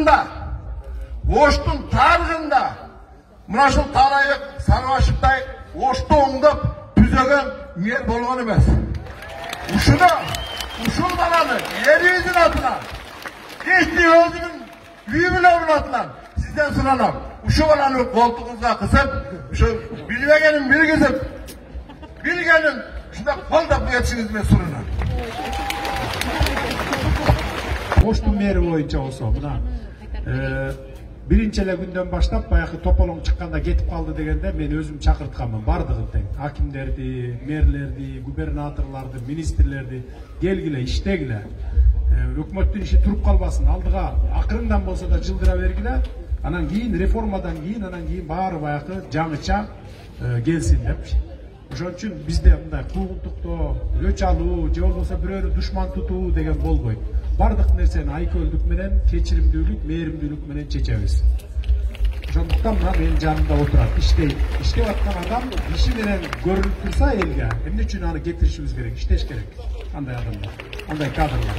тарыгында, Оштун тарыгында мына ушул Таанайбек Сарыбашевтай Ошто оңдоп түзөгөн мэр болгон эмес. Ушул баланы элибиздин атынан, эчти өзүнүн үй бүлөгүнүн атынан сизден суранам. Ушул баланы колтугуңузга кысып, ушул билбегенин билгизип, билгенин ушундай колдоп кетишиңизди мен суранам. Оштун мэри боюнча болсо мына биринчи эле күндөн баштап баягы тополоң чыкканда кетип калды дегенде мен өзүм чакыртканмын бардыгын тең. Акимдерди, мэрлерди, губернаторлорду, министрлерди келгиле, иштегиле. Өкмөттүн иши туруп калбасын, алдыга акырындан болсо да жылдыра бергиле. Анан кийин реформадан кийин, анан кийин баары баягы жаңыча келсин деп. Ошон үчүн бизде мындай куугунтуктоо, өч алуу, же болбосо бирөөнү душман тутуу деген болбойт. Бардык нерсени айкөлдүк менен, кечиримдүүлүк, мээримдүүлүк менен чечебиз. Ошондуктан мына менин жанымда отурат, иштеп аткан адам иши менен көрүнүп турса элге, эмне үчүн аны кетиришибиз керек, иштеш керек. Андай адамдар, андай кадрлар.